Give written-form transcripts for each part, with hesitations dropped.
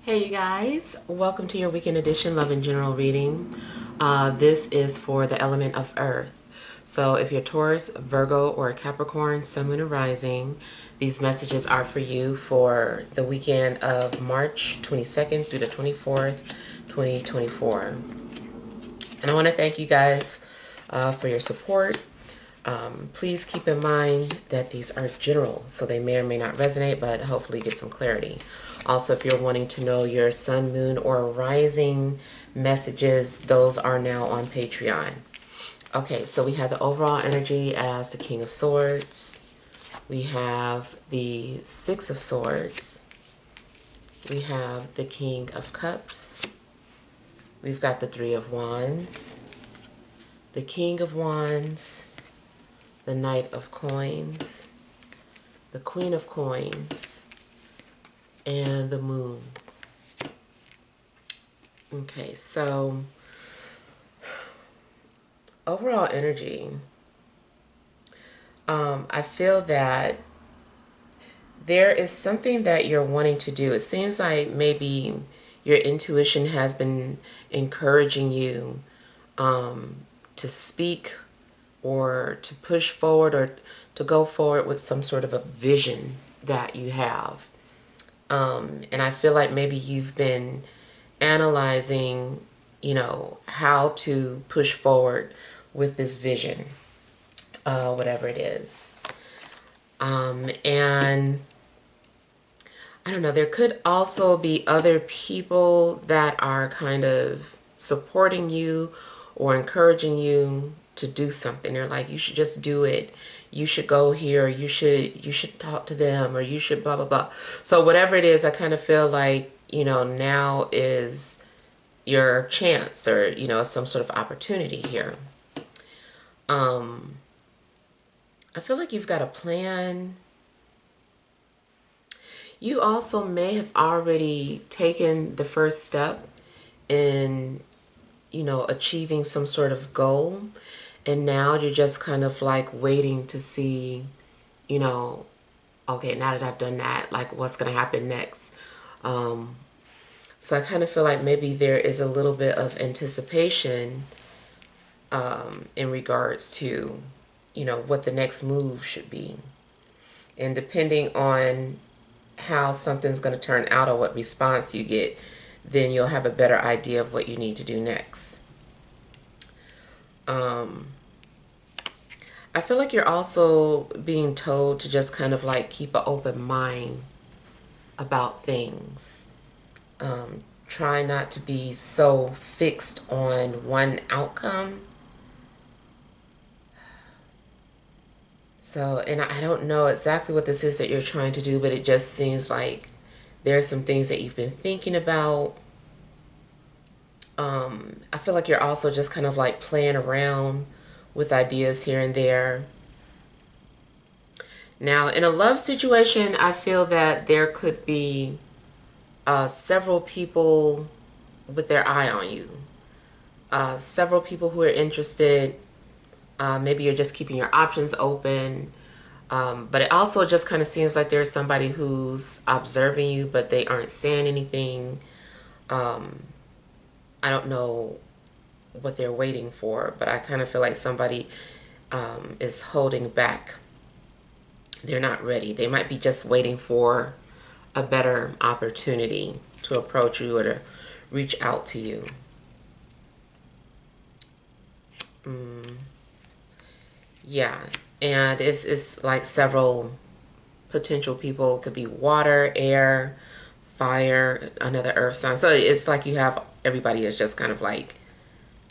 Hey you guys, welcome to your weekend edition Love and General reading. This is for the element of Earth. So if you're Taurus, Virgo, or Capricorn, Sun, Moon, or Rising, these messages are for you for the weekend of March 22nd through the 24th, 2024. And I want to thank you guys for your support. Please keep in mind that these are general, so they may or may not resonate, but hopefully get some clarity. Also, if you're wanting to know your sun, moon, or rising messages, those are now on Patreon. Okay, so we have the overall energy as the King of Swords. We have the Six of Swords. We have the King of Cups. We've got the Three of Wands, the King of Wands, the Knight of Coins, the Queen of Coins, and the Moon. Okay, so overall energy, I feel that there is something that you're wanting to do. It seems like maybe your intuition has been encouraging you to speak or to push forward or to go forward with some sort of a vision that you have. And I feel like maybe you've been analyzing, how to push forward with this vision, whatever it is. And I don't know, there could also be other people that are kind of supporting you or encouraging you to do something. They're like, you should just do it. You should go here. You should talk to them, or you should blah, blah, blah. So whatever it is, I kind of feel like, now is your chance, or, some sort of opportunity here. I feel like you've got a plan. You also may have already taken the first step in, achieving some sort of goal. And now you're just kind of like waiting to see, okay, now that I've done that, like what's going to happen next. So I kind of feel like maybe there is a little bit of anticipation in regards to, what the next move should be. And depending on how something's going to turn out or what response you get, then you'll have a better idea of what you need to do next. I feel like you're also being told to just kind of like keep an open mind about things. Try not to be so fixed on one outcome. So, and I don't know exactly what this is that you're trying to do, but it just seems like there are some things that you've been thinking about. I feel like you're also just kind of like playing around with ideas here and there. Now, in a love situation, I feel that there could be several people with their eye on you. Several people who are interested. Maybe you're just keeping your options open. But it also just kind of seems like there's somebody who's observing you, but they aren't saying anything. I don't know what they're waiting for, but I kind of feel like somebody is holding back. They're not ready. They might be just waiting for a better opportunity to approach you or to reach out to you. Yeah, and it's like several potential people. It could be water, air, fire, another earth sign. So it's like you have everybody is just kind of like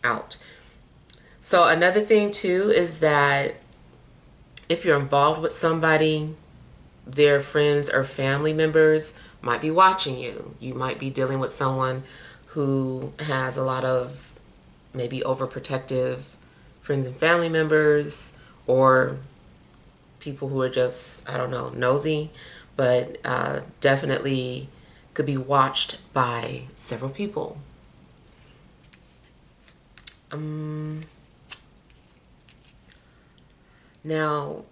out. So another thing too is that if you're involved with somebody, their friends or family members might be watching you. You might be dealing with someone who has a lot of maybe overprotective friends and family members, or people who are just, I don't know, nosy, but definitely could be watched by several people. Now,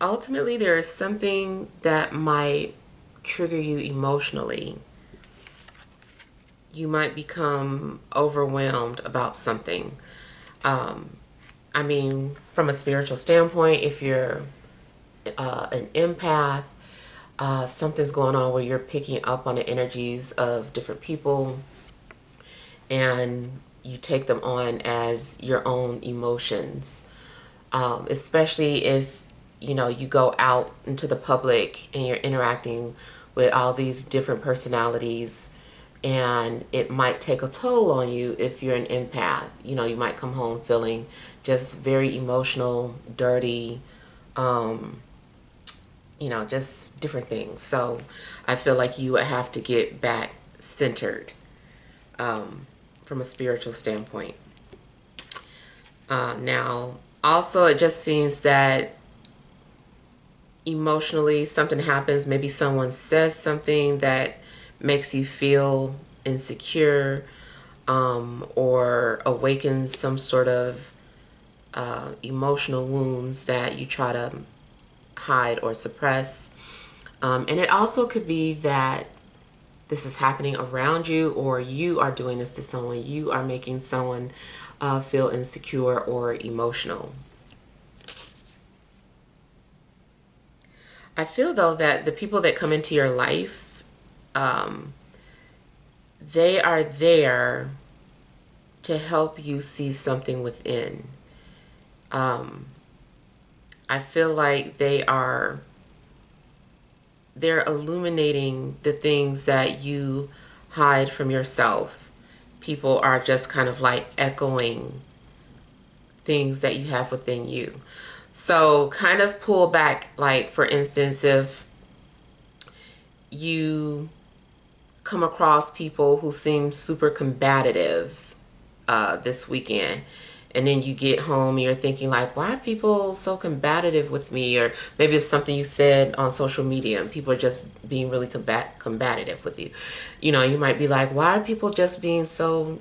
ultimately, there is something that might trigger you emotionally. you might become overwhelmed about something. I mean, from a spiritual standpoint, if you're an empath, something's going on where you're picking up on the energies of different people and you take them on as your own emotions. Especially if you go out into the public and you're interacting with all these different personalities, and it might take a toll on you if you're an empath. You might come home feeling just very emotional, dirty, just different things. So I feel like you would have to get back centered from a spiritual standpoint. Now, also, it just seems that emotionally something happens. Maybe someone says something that makes you feel insecure, or awakens some sort of emotional wounds that you try to hide or suppress. And it also could be that this is happening around you, or you are doing this to someone. You are making someone feel insecure or emotional. I feel, though, that the people that come into your life, they are there to help you see something within. I feel like they're illuminating the things that you hide from yourself. People are just kind of like echoing things that you have within you. So kind of pull back, like for instance, if you come across people who seem super combative this weekend, and then you get home and you're thinking like, why are people so combative with me? Or maybe it's something you said on social media and people are just being really combative with you. You might be like, why are people just being so,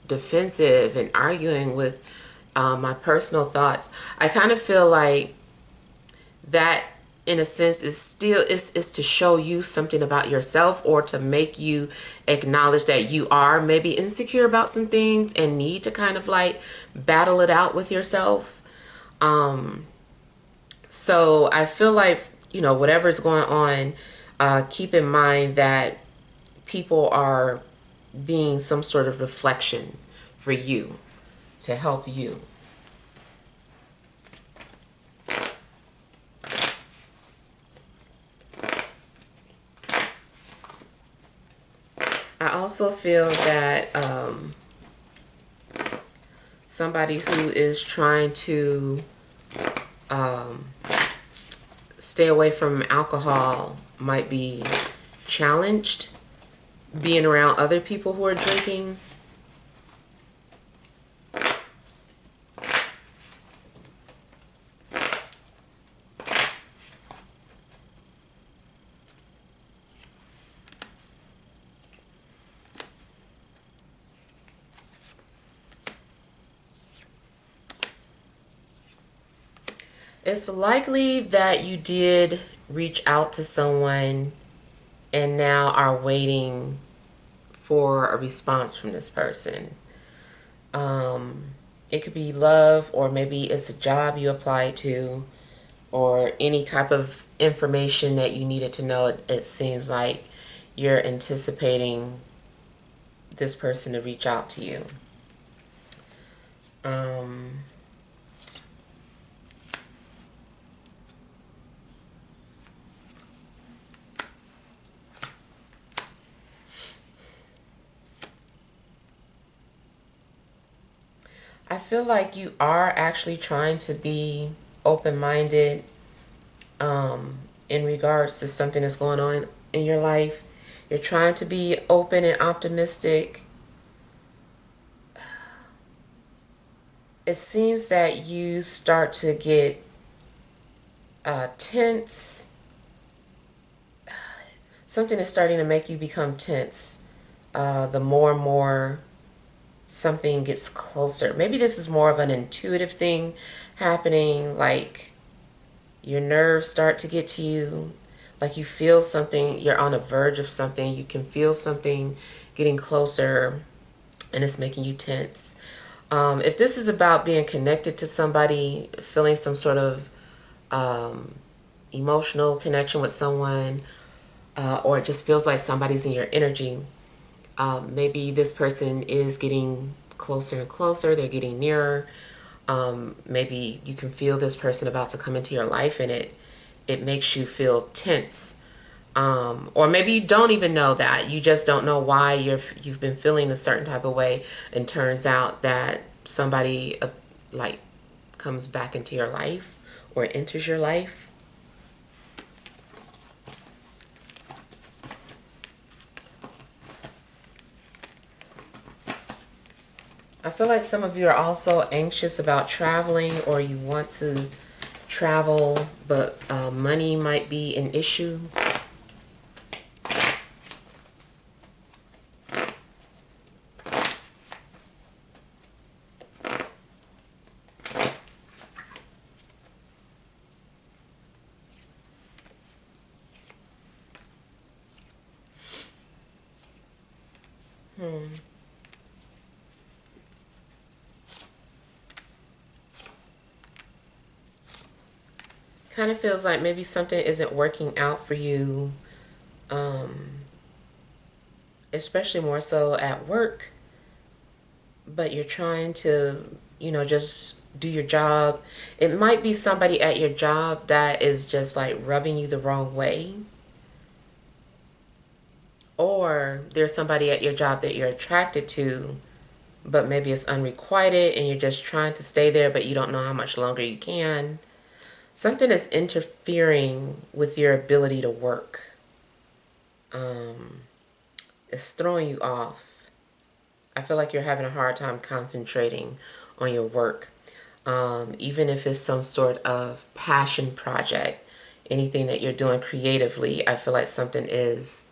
defensive and arguing with my personal thoughts? I kind of feel like that, in a sense, is to show you something about yourself, or to make you acknowledge that you are maybe insecure about some things and need to kind of like battle it out with yourself. So I feel like, whatever's going on, keep in mind that people are being some sort of reflection for you, to help you. I also feel that somebody who is trying to stay away from alcohol might be challenged being around other people who are drinking. It's likely that you did reach out to someone and now are waiting for a response from this person. It could be love, or maybe it's a job you applied to, or any type of information that you needed to know. It seems like you're anticipating this person to reach out to you. I feel like you are actually trying to be open-minded in regards to something that's going on in your life. You're trying to be open and optimistic. It seems that you start to get tense. Something is starting to make you become tense. The more and more something gets closer. Maybe this is more of an intuitive thing happening, like your nerves start to get to you, Like you feel something, you're on the verge of something, you can feel something getting closer, and it's making you tense. If this is about being connected to somebody, feeling some sort of emotional connection with someone, or it just feels like somebody's in your energy, maybe this person is getting closer and closer, they're getting nearer. Maybe you can feel this person about to come into your life, and it makes you feel tense. Or maybe you don't even know that. You just don't know why you've been feeling a certain type of way, and turns out that somebody like comes back into your life or enters your life. I feel like some of you are also anxious about traveling, or you want to travel, but money might be an issue. Kind of feels like maybe something isn't working out for you, especially more so at work, but you're trying to, just do your job. It might be somebody at your job that is just like rubbing you the wrong way. Or there's somebody at your job that you're attracted to, but maybe it's unrequited and you're just trying to stay there, but you don't know how much longer you can. Something is interfering with your ability to work. It's throwing you off. I feel like you're having a hard time concentrating on your work. Even if it's some sort of passion project, anything that you're doing creatively, I feel like something is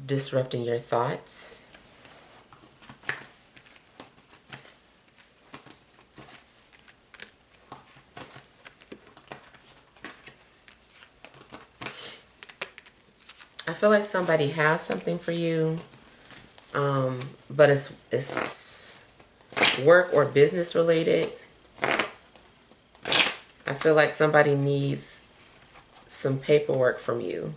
disrupting your thoughts. I feel like somebody has something for you, but it's work or business related. I feel like somebody needs some paperwork from you.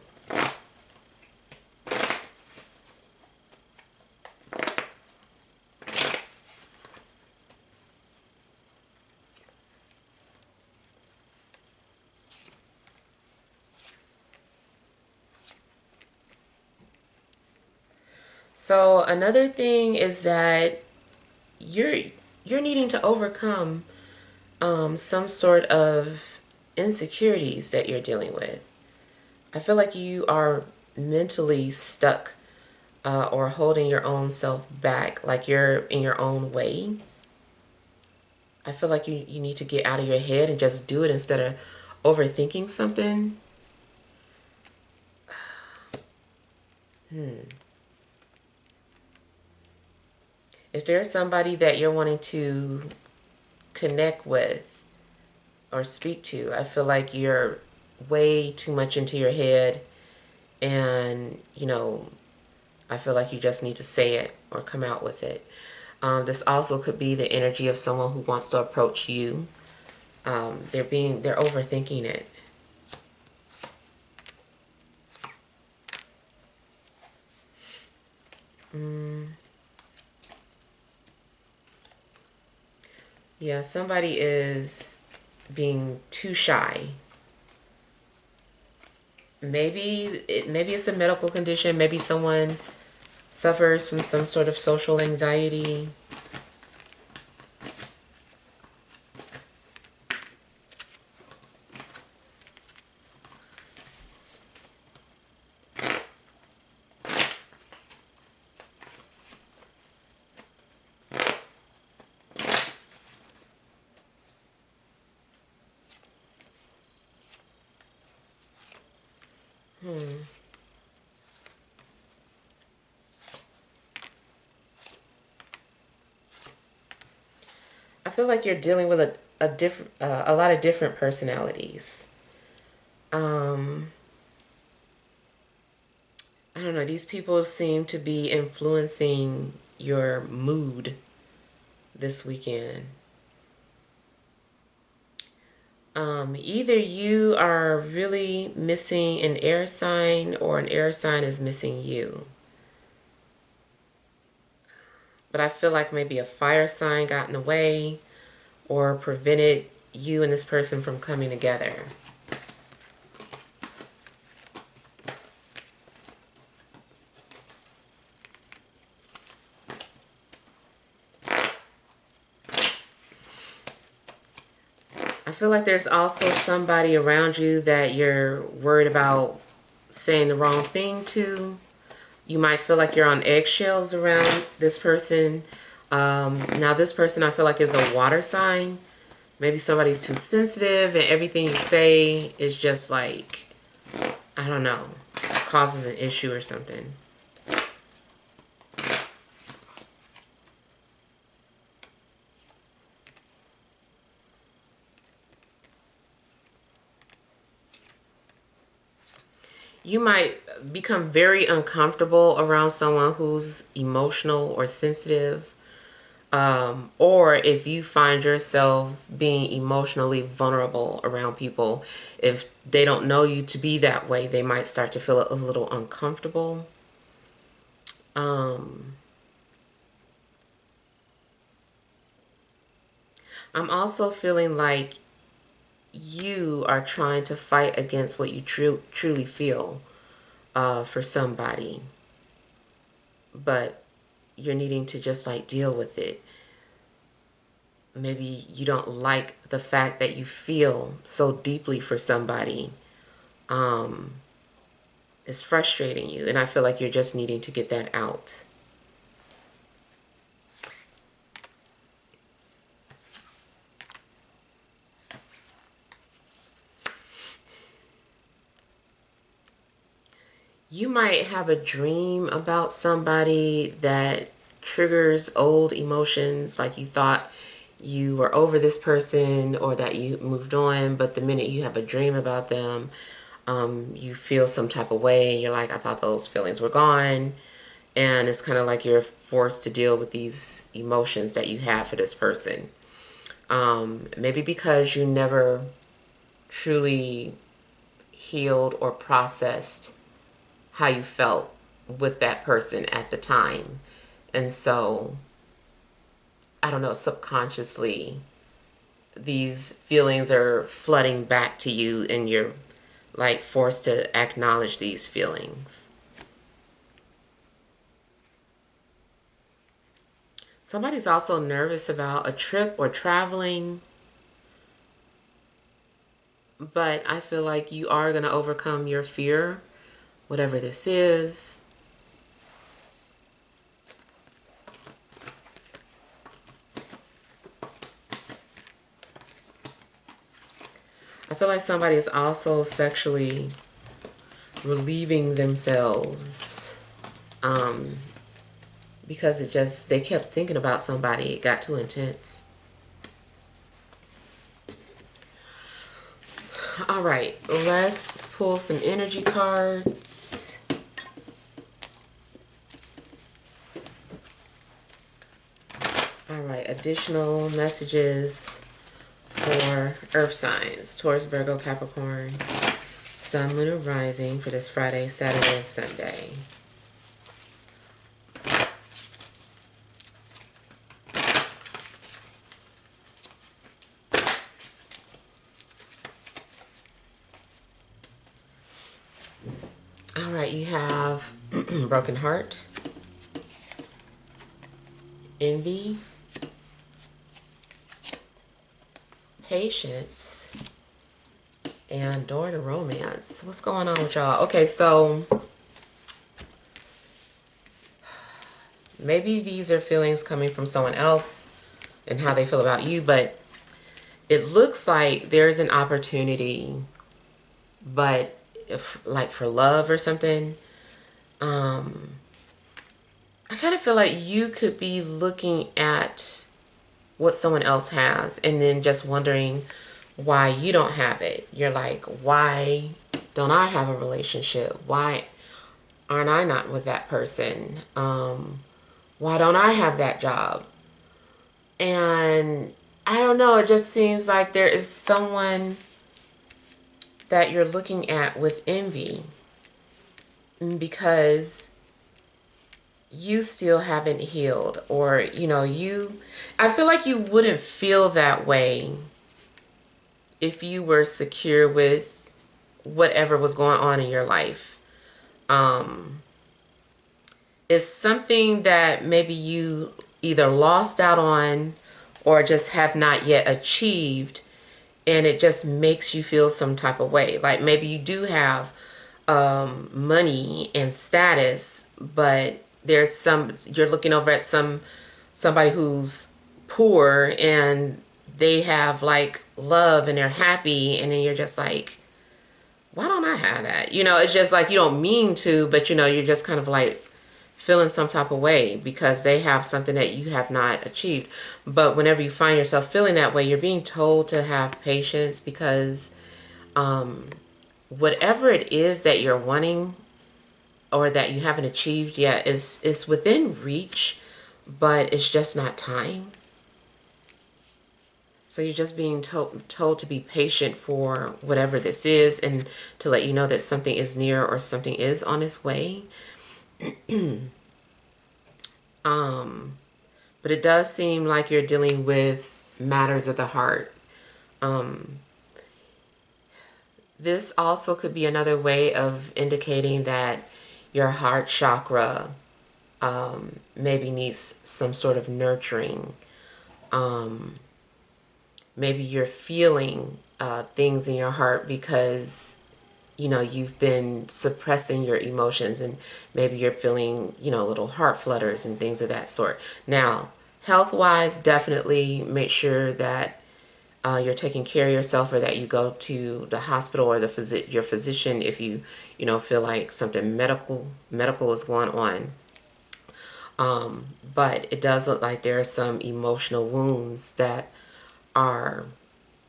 So another thing is that you're you're needing to overcome some sort of insecurities that you're dealing with. I feel like you are mentally stuck, or holding your own self back, like you're in your own way. I feel like you need to get out of your head and just do it instead of overthinking something. If there's somebody that you're wanting to connect with or speak to, I feel like you're way too much into your head, and I feel like you just need to say it or come out with it. This also could be the energy of someone who wants to approach you. They're overthinking it. Yeah, somebody is being too shy. Maybe it's a medical condition. Maybe someone suffers from some sort of social anxiety. I feel like you're dealing with a lot of different personalities. Um, I don't know, these people seem to be influencing your mood this weekend. Either you are really missing an air sign or an air sign is missing you. But I feel like maybe a fire sign got in the way or prevented you and this person from coming together. I feel like there's also somebody around you that you're worried about saying the wrong thing to. You might feel like you're on eggshells around this person. Now this person I feel like is a water sign. Maybe somebody's too sensitive and everything you say is just like, I don't know, causes an issue or something. You might become very uncomfortable around someone who's emotional or sensitive. Or if you find yourself being emotionally vulnerable around people, if they don't know you to be that way, they might start to feel a little uncomfortable. I'm also feeling like you are trying to fight against what you truly feel for somebody, but you're needing to just like deal with it. Maybe you don't like the fact that you feel so deeply for somebody. It's frustrating you, and I feel like you're just needing to get that out. You might have a dream about somebody that triggers old emotions, like you thought you were over this person or that you moved on, but the minute you have a dream about them, you feel some type of way, and you're like, I thought those feelings were gone. And it's kind of like you're forced to deal with these emotions that you have for this person. Maybe because you never truly healed or processed how you felt with that person at the time. And so, I don't know, subconsciously, these feelings are flooding back to you and you're like forced to acknowledge these feelings. Somebody's also nervous about a trip or traveling, but I feel like you are going to overcome your fear, whatever this is. I feel like somebody is also sexually relieving themselves because they kept thinking about somebody. It got too intense. All right, let's pull some energy cards. All right, additional messages for earth signs: Taurus, Virgo, Capricorn, Sun, Moon, and Rising for this Friday, Saturday, and Sunday. All right, you have broken heart, envy, patience, and door to romance. What's going on with y'all? Okay, so maybe these are feelings coming from someone else and how they feel about you, but it looks like there's an opportunity, but if like for love or something, I kind of feel like you could be looking at what someone else has and then just wondering why you don't have it. You're like, why don't I have a relationship? Why aren't I not with that person? Why don't I have that job? And I don't know, it just seems like there is someone that you're looking at with envy because you still haven't healed, or I feel like you wouldn't feel that way if you were secure with whatever was going on in your life. It's something that maybe you either lost out on or just have not yet achieved, and it just makes you feel some type of way. Like maybe you do have money and status, but you're looking over at somebody who's poor and they have like love and they're happy, and then you're just like, why don't I have that? It's just like you don't mean to, but you're just kind of like feeling some type of way because they have something that you have not achieved. But whenever you find yourself feeling that way, you're being told to have patience because whatever it is that you're wanting or that you haven't achieved yet is within reach, but it's just not time. So you're just being told to be patient for whatever this is, and to let you know that something is near or something is on its way. But it does seem like you're dealing with matters of the heart. This also could be another way of indicating that your heart chakra maybe needs some sort of nurturing. Maybe you're feeling things in your heart because you've been suppressing your emotions, and maybe you're feeling little heart flutters and things of that sort. Now, health wise, definitely make sure that you're taking care of yourself, or that you go to the hospital or your physician if you feel like something medical is going on. But it does look like there are some emotional wounds that are,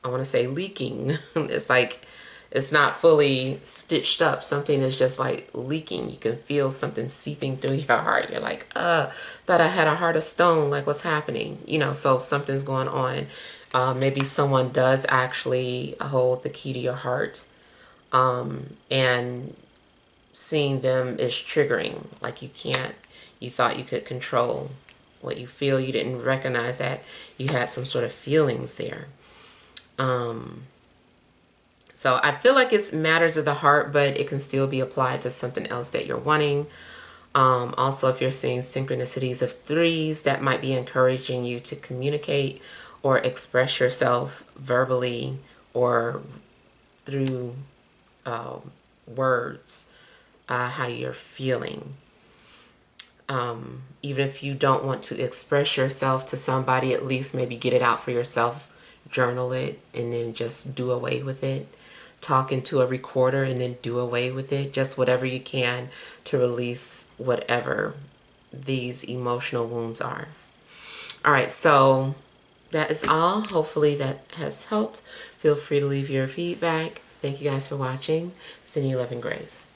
I want to say, leaking. It's like it's not fully stitched up. Something is just like leaking. You can feel something seeping through your heart. You're like, thought I had a heart of stone. Like, what's happening? So something's going on. Maybe someone does actually hold the key to your heart. And seeing them is triggering. Like you thought you could control what you feel. You didn't recognize that you had some sort of feelings there. So I feel like it's matters of the heart, but it can still be applied to something else that you're wanting. Also, if you're seeing synchronicities of threes, that might be encouraging you to communicate or express yourself verbally or through words, how you're feeling. Even if you don't want to express yourself to somebody, at least maybe get it out for yourself, journal it, and then just do away with it. Talk into a recorder and then do away with it. Just whatever you can to release whatever these emotional wounds are. All right, so that is all. Hopefully that has helped. Feel free to leave your feedback. Thank you guys for watching. Sending you love and grace.